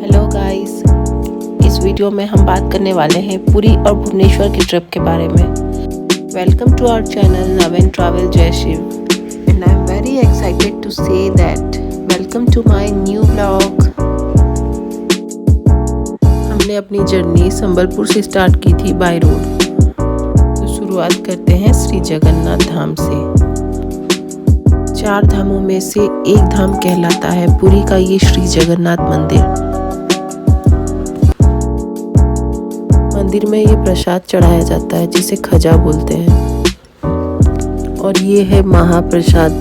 Hello guys, इस video में हम बात करने वाले हैं पुरी और भुवनेश्वर की ट्रिप के बारे में। Welcome to our channel Naveen travel जय Shiv and I am very excited to say that welcome to my new blog. हमने अपनी जर्नी संबलपुर से स्टार्ट की थी बाय रोड। तो शुरुआत करते हैं श्री जगन्नाथ धाम से। 4 धामों में से एक धाम कहलाता है पुरी का ये श्री जगन्नाथ मंदिर। मंदिर में ये प्रसाद चढ़ाया जाता है जिसे खजा बोलते हैं और ये है महाप्रसाद।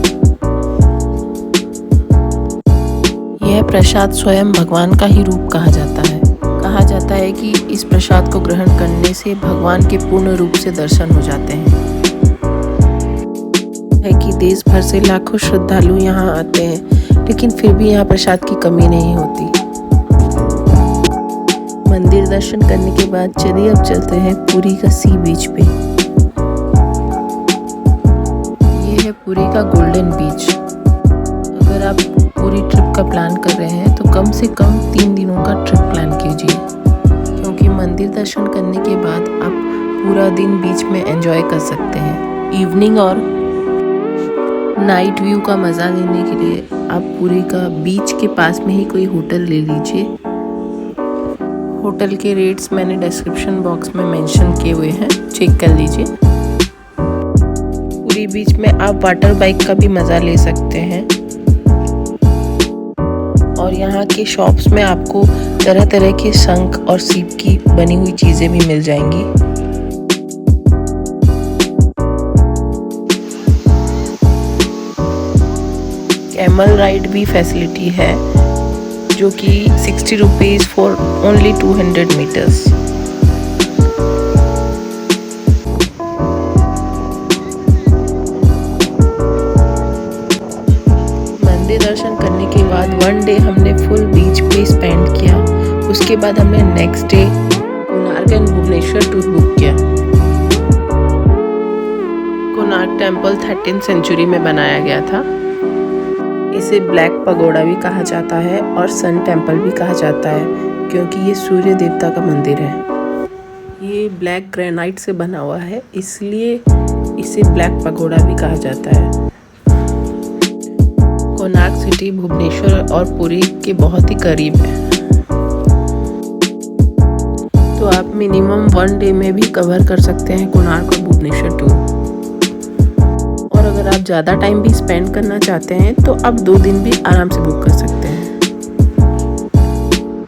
यह प्रसाद स्वयं भगवान का ही रूप कहा जाता है। कहा जाता है कि इस प्रसाद को ग्रहण करने से भगवान के पूर्ण रूप से दर्शन हो जाते हैं। है कि देश भर से लाखों श्रद्धालु यहाँ आते हैं, लेकिन फिर भी यहाँ प्रसाद की कमी नहीं होती। मंदिर दर्शन करने के बाद चलिए अब चलते हैं पुरी का सी बीच पे। ये है पुरी का गोल्डन बीच। अगर आप पूरी ट्रिप का प्लान कर रहे हैं तो कम से कम 3 दिनों का ट्रिप प्लान कीजिए, क्योंकि मंदिर दर्शन करने के बाद आप पूरा दिन बीच में एंजॉय कर सकते हैं। इवनिंग और नाइट व्यू का मज़ा लेने के लिए आप पुरी का बीच के पास में ही कोई होटल ले लीजिए। होटल के रेट्स मैंने डिस्क्रिप्शन बॉक्स में मेंशन किए हुए हैं, चेक कर लीजिए। पूरी बीच में आप वाटर बाइक का भी मज़ा ले सकते हैं और यहाँ के शॉप्स में आपको तरह तरह के शंख और सीप की बनी हुई चीज़ें भी मिल जाएंगी। कैमल राइड भी फैसिलिटी है जो कि 60 रुपीज़ फॉर ओनली 200 मीटर्स। मंदिर दर्शन करने के बाद 1 डे हमने फुल बीच पे स्पेंड किया। उसके बाद हमने next day Konark and Bhubaneswar tour book किया। कोणार्क टेम्पल 13th सेंचुरी में बनाया गया था। इसे ब्लैक पगोड़ा भी कहा जाता है और सन टेम्पल भी कहा जाता है, क्योंकि ये सूर्य देवता का मंदिर है। ये ब्लैक ग्रेनाइट से बना हुआ है, इसलिए इसे ब्लैक पगोड़ा भी कहा जाता है। कोणार्क सिटी भुवनेश्वर और पुरी के बहुत ही करीब है, तो आप मिनिमम 1 डे में भी कवर कर सकते हैं कोणार्क और भुवनेश्वर टूर। और अगर आप ज़्यादा टाइम भी स्पेंड करना चाहते हैं तो आप 2 दिन भी आराम से बुक कर सकते हैं।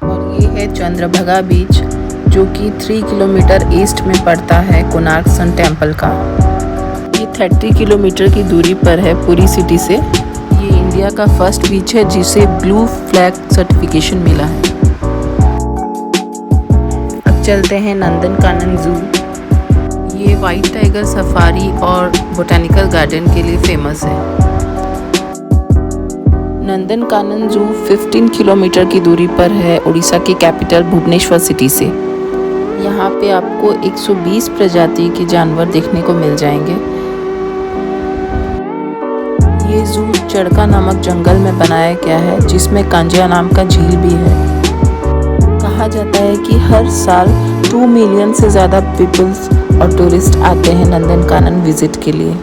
और ये है चंद्रभागा बीच, जो कि 3 किलोमीटर ईस्ट में पड़ता है कोणार्क सन टेम्पल का। ये 30 किलोमीटर की दूरी पर है पुरी सिटी से। ये इंडिया का फर्स्ट बीच है जिसे ब्लू फ्लैग सर्टिफिकेशन मिला है। अब चलते हैं नंदनकानन जू। ये वाइट टाइगर सफारी और बोटैनिकल गार्डन के लिए फेमस है। नंदनकानन जू 15 किलोमीटर की दूरी पर है उड़ीसा की कैपिटल भुवनेश्वर सिटी से। यहाँ पे आपको 120 प्रजाति के जानवर देखने को मिल जाएंगे। ये जू चड़का नामक जंगल में बनाया गया है, जिसमें कांजिया नाम का झील भी है। कहा जाता है कि हर साल 2 मिलियन से ज़्यादा पीपल्स और टूरिस्ट आते हैं नंदनकानन विजिट के लिए।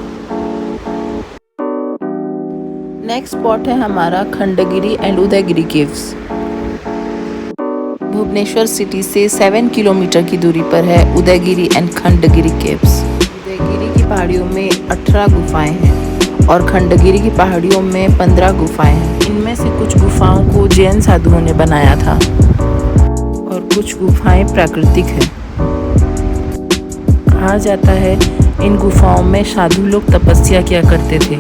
नेक्स्ट स्पॉट है हमारा Khandagiri and Udayagiri caves. Bhubaneswar city से 7 किलोमीटर की दूरी पर है उदयगिरी एंड खंडगिरी केव्स। उदयगिरी की पहाड़ियों में 18 गुफाएं हैं और खंडगिरी की पहाड़ियों में 15 गुफाएं हैं। इनमें से कुछ गुफाओं को जैन साधुओं ने बनाया था और कुछ गुफाएं प्राकृतिक हैं। कहा जाता है इन गुफाओं में साधु लोग तपस्या किया करते थे।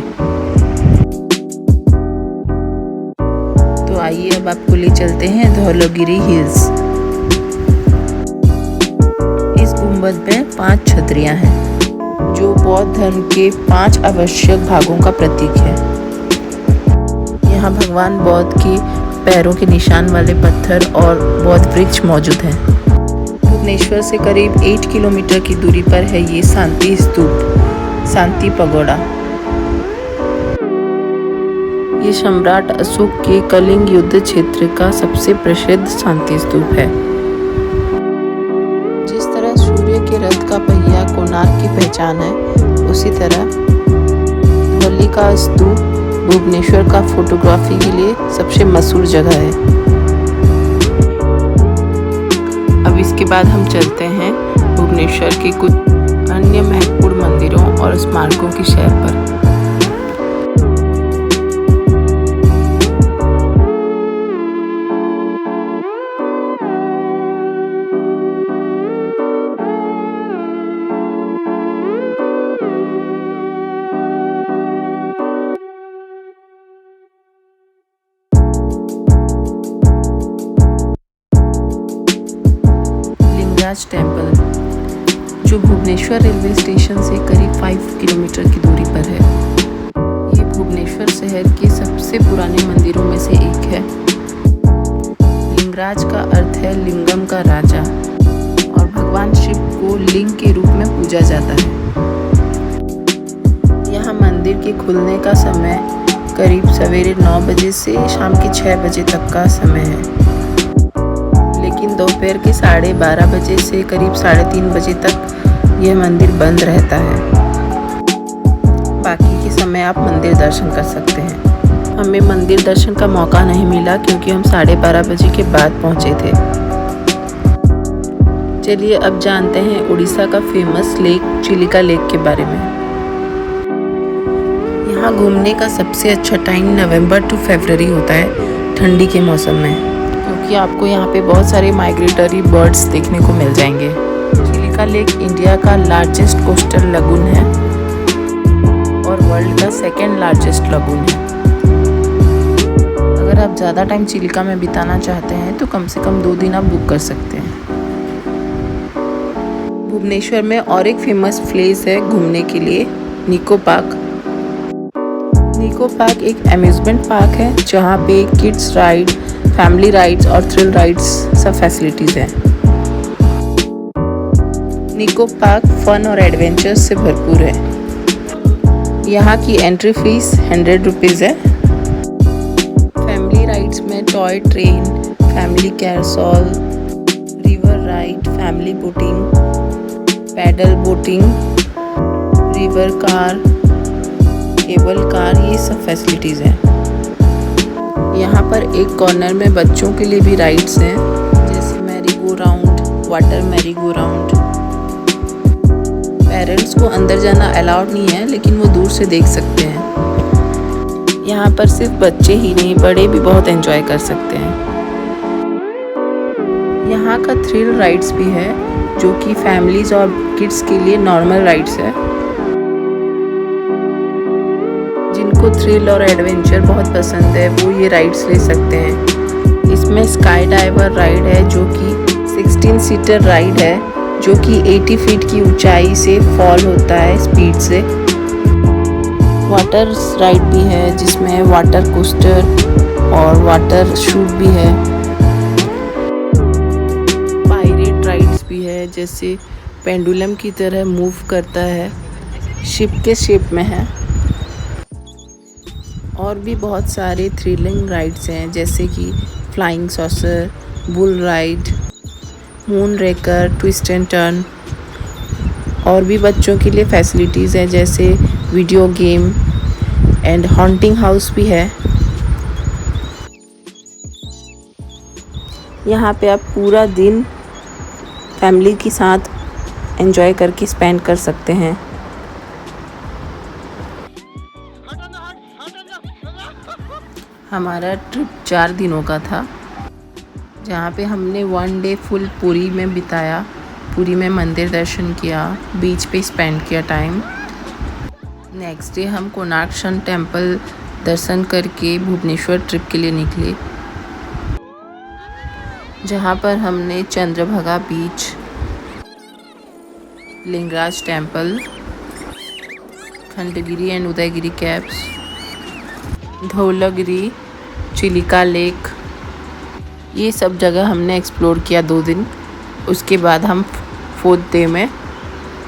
तो आइए अब आपको ले चलते हैं धौलागिरी हिल्स। इस गुंबद में 5 छतरियां हैं, जो बौद्ध धर्म के 5 आवश्यक भागों का प्रतीक है। यहाँ भगवान बौद्ध के पैरों के निशान वाले पत्थर और बौद्ध वृक्ष मौजूद हैं। भुवनेश्वर से करीब 8 किलोमीटर की दूरी पर है ये शांति स्तूप, शांति पगोड़ा। ये सम्राट अशोक के कलिंग युद्ध क्षेत्र का सबसे प्रसिद्ध शांति स्तूप है। जिस तरह सूर्य के रथ का पहिया कोणार्क की पहचान है, उसी तरह धौलिका स्तूप भुवनेश्वर का फोटोग्राफी के लिए सबसे मशहूर जगह है। अब इसके बाद हम चलते हैं भुवनेश्वर के कुछ अन्य महत्वपूर्ण मंदिरों और स्मारकों की सैर पर। लिंगराज टेम्पल, जो भुवनेश्वर रेलवे स्टेशन से करीब 5 किलोमीटर की दूरी पर है। ये भुवनेश्वर शहर के सबसे पुराने मंदिरों में से एक है। लिंगराज का अर्थ है लिंगम का राजा और भगवान शिव को लिंग के रूप में पूजा जाता है। यहाँ मंदिर के खुलने का समय करीब सवेरे 9 बजे से शाम के 6 बजे तक का समय है, लेकिन दोपहर के 12:30 बजे से करीब 3:30 बजे तक यह मंदिर बंद रहता है। बाकी के समय आप मंदिर दर्शन कर सकते हैं। हमें मंदिर दर्शन का मौका नहीं मिला क्योंकि हम 12:30 बजे के बाद पहुंचे थे। चलिए अब जानते हैं उड़ीसा का फेमस लेक चिलिका लेक के बारे में। यहाँ घूमने का सबसे अच्छा टाइम नवंबर टू फरवरी होता है, ठंडी के मौसम में, क्योंकि आपको यहाँ पे बहुत सारे माइग्रेटरी बर्ड्स देखने को मिल जाएंगे। चिलिका लेक इंडिया का लार्जेस्ट कोस्टल लगून है और वर्ल्ड का 2nd लार्जेस्ट लगून है। अगर आप ज़्यादा टाइम चिलिका में बिताना चाहते हैं तो कम से कम 2 दिन आप बुक कर सकते हैं। भुवनेश्वर में और एक फेमस प्लेस है घूमने के लिए, निको पार्क। निको पार्क एक अम्यूजमेंट पार्क है जहाँ पे किड्स राइड, फैमिली राइड्स और थ्रिल राइड्स सब फैसिलिटीज़ हैं। निको पार्क फन और एडवेंचर्स से भरपूर है। यहाँ की एंट्री फीस 100 रुपीज़ है। फैमिली राइड्स में toy train, family carousel, river ride, family boating, paddle boating, river car, cable car, ये सब फैसिलिटीज़ हैं। यहाँ पर एक कॉर्नर में बच्चों के लिए भी राइड्स हैं, जैसे merry go round, water merry go round. Parents को अंदर जाना अलाउड नहीं है, लेकिन वो दूर से देख सकते हैं। यहाँ पर सिर्फ बच्चे ही नहीं, बड़े भी बहुत एंजॉय कर सकते हैं। यहाँ का थ्रिल राइड्स भी है, जो कि फैमिलीज और किड्स के लिए नॉर्मल राइड्स है। जिनको थ्रिल और एडवेंचर बहुत पसंद है वो ये राइड्स ले सकते हैं। इसमें स्काई डाइवर राइड है, जो कि 16 सीटर राइड है, जो कि 80 फीट की ऊंचाई से फॉल होता है स्पीड से। वाटर राइड भी है, जिसमें वाटर कोस्टर और वाटर शूट भी है। पायरेट राइड्स भी है, जैसे पेंडुलम की तरह मूव करता है, शिप के शेप में है। और भी बहुत सारे थ्रिलिंग राइड्स हैं, जैसे कि flying saucer, bull ride, moon raker, twist and turn. और भी बच्चों के लिए फैसिलिटीज़ हैं, जैसे video game and haunting house भी है। यहाँ पे आप पूरा दिन फैमिली के साथ एंजॉय करके स्पेंड कर सकते हैं। हमारा ट्रिप 4 दिनों का था, जहाँ पे हमने 1 डे फुल पुरी में बिताया। पुरी में मंदिर दर्शन किया, बीच पे स्पेंड किया टाइम। नेक्स्ट डे हम कोणार्क सन टेम्पल दर्शन करके भुवनेश्वर ट्रिप के लिए निकले, जहाँ पर हमने Chandrabhaga beach, Lingaraj temple, Khandagiri and Udayagiri caves, Dhaulagiri, Chilika lake, ये सब जगह हमने एक्सप्लोर किया 2 दिन। उसके बाद हम 4th डे में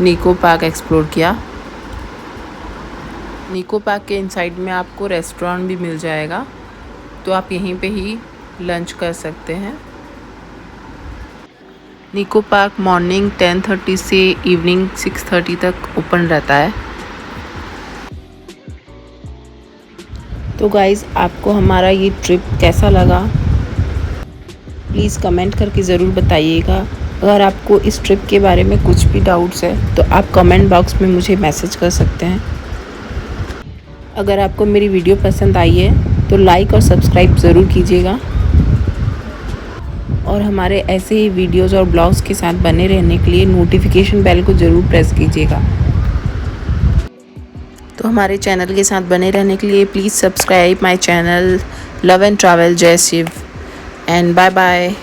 निको पार्क एक्सप्लोर किया। निको पार्क के इनसाइड में आपको रेस्टोरेंट भी मिल जाएगा, तो आप यहीं पे ही लंच कर सकते हैं। निको पार्क मॉर्निंग 10:30 से इवनिंग 6:30 तक ओपन रहता है। तो गाइज़, आपको हमारा ये ट्रिप कैसा लगा प्लीज़ कमेंट करके ज़रूर बताइएगा। अगर आपको इस ट्रिप के बारे में कुछ भी डाउट्स है तो आप कमेंट बॉक्स में मुझे मैसेज कर सकते हैं। अगर आपको मेरी वीडियो पसंद आई है तो लाइक और सब्सक्राइब ज़रूर कीजिएगा, और हमारे ऐसे ही वीडियोज़ और ब्लॉग्स के साथ बने रहने के लिए नोटिफिकेशन बेल को ज़रूर प्रेस कीजिएगा। तो हमारे चैनल के साथ बने रहने के लिए please subscribe my channel love and travel जय शिव, एंड बाय बाय।